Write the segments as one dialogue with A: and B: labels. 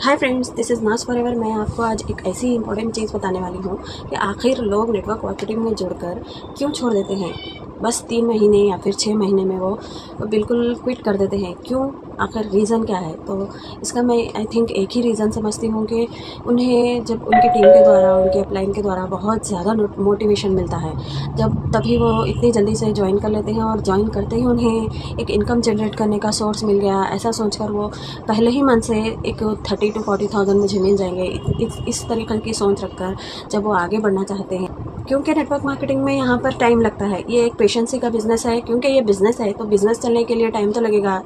A: Hi friends, this is नाज forever. मैं आपको आज एक ऐसी इंपॉर्टेंट चीज़ बताने वाली हूँ कि आखिर लोग नेटवर्क मार्केटिंग में जुड़कर क्यों छोड़ देते हैं। बस 3 महीने या फिर 6 महीने में वो बिल्कुल क्विट कर देते हैं। क्यों? आखिर रीज़न क्या है? तो इसका मैं आई थिंक एक ही रीज़न समझती हूँ कि उन्हें जब उनकी टीम के द्वारा, उनके अपलाइन के द्वारा बहुत ज़्यादा मोटिवेशन मिलता है, जब तभी वो इतनी जल्दी से ज्वाइन कर लेते हैं और ज्वाइन करते ही उन्हें एक इनकम जनरेट करने का सोर्स मिल गया, ऐसा सोचकर वो पहले ही मन से एक 30 to 40,000 मुझे मिल जाएंगे, इस तरीके की सोच रखकर जब वो आगे बढ़ना चाहते हैं। क्योंकि नेटवर्क मार्केटिंग में यहाँ पर टाइम लगता है। ये एक पेशेंसी का बिज़नेस है। क्योंकि ये बिज़नेस है तो बिज़नेस चलने के लिए टाइम तो लगेगा।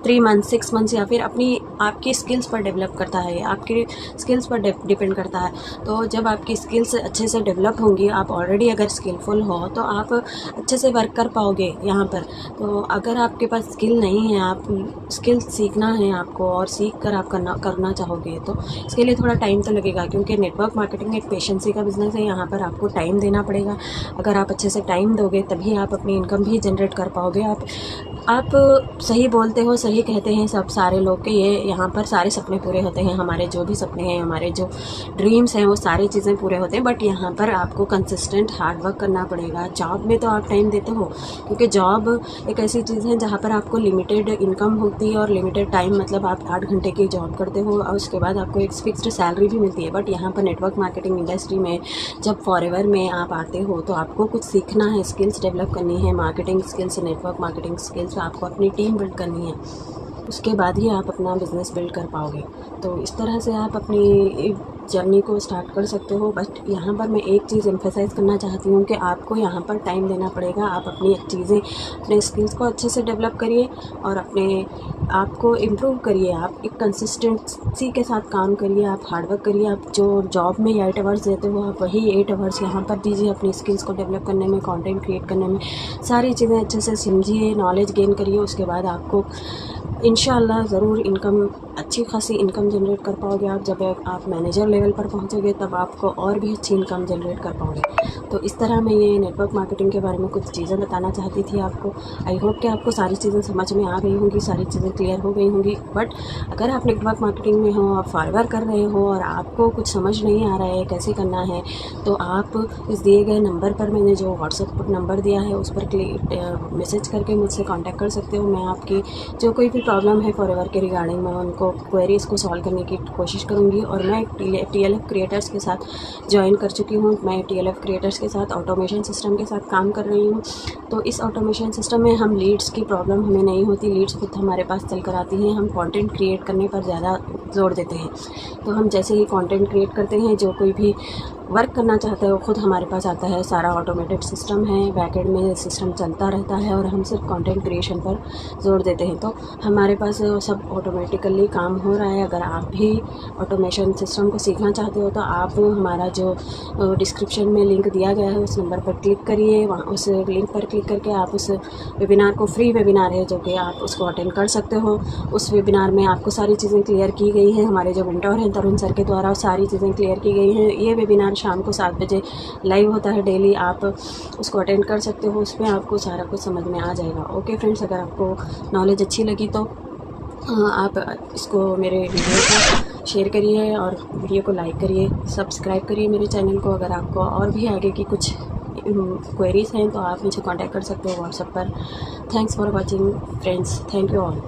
A: 3 मंथ 6 मंथ्स या फिर आपकी स्किल्स पर डेवलप करता है, आपकी स्किल्स पर डिपेंड करता है। तो जब आपकी स्किल्स अच्छे से डेवलप होंगी, आप ऑलरेडी अगर स्किलफुल हो तो आप अच्छे से वर्क कर पाओगे यहाँ पर। तो अगर आपके पास स्किल नहीं है, आप स्किल सीखना है आपको और सीख कर आप करना चाहोगे तो इसके लिए थोड़ा टाइम तो लगेगा। क्योंकि नेटवर्क मार्केटिंग एक पेशेंसी का बिज़नेस है। यहाँ पर आपको टाइम देना पड़ेगा। अगर आप अच्छे से टाइम दोगे तभी आप अपनी इनकम भी जनरेट कर पाओगे। आप सही बोलते हो, सही कहते हैं सब सारे लोग के ये यहाँ पर सारे सपने पूरे होते हैं। हमारे जो भी सपने हैं, हमारे जो ड्रीम्स हैं, वो सारी चीज़ें पूरे होते हैं। बट यहाँ पर आपको कंसिस्टेंट हार्ड वर्क करना पड़ेगा। जॉब में तो आप टाइम देते हो, क्योंकि जॉब एक ऐसी चीज़ है जहाँ पर आपको लिमिटेड इनकम होती है और लिमिटेड टाइम, मतलब आप 8 घंटे की जॉब करते हो और उसके बाद आपको एक फिक्स्ड सैलरी भी मिलती है। बट यहाँ पर नेटवर्क मार्केटिंग इंडस्ट्री में जब फॉरएवर में आप आते हो तो आपको कुछ सीखना है, स्किल्स डेवलप करनी है, marketing skills, network marketing skills, आपको अपनी टीम बिल्ड करनी है। उसके बाद ही आप अपना बिज़नेस बिल्ड कर पाओगे। तो इस तरह से आप अपनी जर्नी को स्टार्ट कर सकते हो। बट यहाँ पर मैं एक चीज़ एम्फेसाइज़ करना चाहती हूँ कि आपको यहाँ पर टाइम देना पड़ेगा। आप अपनी चीज़ें, अपने स्किल्स को अच्छे से डेवलप करिए और अपने आप को इम्प्रूव करिए। आप एक कंसिस्टेंसी के साथ काम करिए, आप हार्डवर्क करिए। आप जो जॉब में 8 आवर्स देते हो, आप वही 8 आवर्स यहाँ पर दीजिए अपनी स्किल्स को डेवलप करने में, कंटेंट क्रिएट करने में। सारी चीज़ें अच्छे से समझिए, नॉलेज गेन करिए। उसके बाद आपको इंशाअल्लाह ज़रूर इनकम, अच्छी खासी इनकम जनरेट कर पाओगे। आप जब आप मैनेजर लेवल पर पहुंचोगे तब आपको और भी अच्छी इनकम जनरेट कर पाओगे। तो इस तरह मैं ये नेटवर्क मार्केटिंग के बारे में कुछ चीज़ें बताना चाहती थी आपको। आई होप कि आपको सारी चीज़ें समझ में आ गई होंगी, सारी चीज़ें क्लियर हो गई होंगी। बट अगर आप नेटवर्क मार्केटिंग में हो, आप फॉरवर्ड कर रहे हो और आपको कुछ समझ नहीं आ रहा है कैसे करना है, तो आप इस दिए गए नंबर पर, मैंने जो व्हाट्सएप नंबर दिया है उस पर मैसेज करके मुझसे कॉन्टैक्ट कर सकते हो। मैं आपकी जो कोई भी प्रॉब्लम है फॉरएवर के रिगार्डिंग, मैं उनको क्वेरीज़ को सॉल्व करने की कोशिश करूँगी। और मैं TLF क्रिएटर्स के साथ ज्वाइन कर चुकी हूँ। मैं TLF क्रिएटर्स के साथ ऑटोमेशन सिस्टम के साथ काम कर रही हूँ। तो इस ऑटोमेशन सिस्टम में हम लीड्स की प्रॉब्लम हमें नहीं होती, लीड्स खुद हमारे पास चल कर आती हैं। हम कंटेंट क्रिएट करने पर ज़्यादा जोर देते हैं। तो हम जैसे ही कंटेंट क्रिएट करते हैं, जो कोई भी वर्क करना चाहता है वो खुद हमारे पास आता है। सारा ऑटोमेटेड सिस्टम है, बैकएंड में सिस्टम चलता रहता है और हम सिर्फ कंटेंट क्रिएशन पर जोर देते हैं। तो हमारे पास सब ऑटोमेटिकली काम हो रहा है। अगर आप भी ऑटोमेशन सिस्टम को सीखना चाहते हो तो आप हमारा जो डिस्क्रिप्शन में लिंक दिया गया है उस नंबर पर क्लिक करिए। वहाँ उस लिंक पर क्लिक करके आप उस वेबिनार को, फ्री वेबिनार है जो कि आप उसको अटेंड कर सकते हो। उस वेबिनार में आपको सारी चीज़ें क्लियर की गई हैं। हमारे जो मेंटर हैं तरुण सर के द्वारा सारी चीज़ें क्लियर की गई हैं। ये वेबिनार शाम को 7 बजे लाइव होता है डेली। आप उसको अटेंड कर सकते हो, उसमें आपको सारा कुछ समझ में आ जाएगा। ओके फ्रेंड्स, अगर आपको नॉलेज अच्छी लगी तो आप इसको, मेरे वीडियो को शेयर करिए और वीडियो को लाइक करिए, सब्सक्राइब करिए मेरे चैनल को। अगर आपको और भी आगे की कुछ क्वेरीज़ हैं तो आप मुझे कांटेक्ट कर सकते हो व्हाट्सएप पर। Thanks for watching friends, thank you all.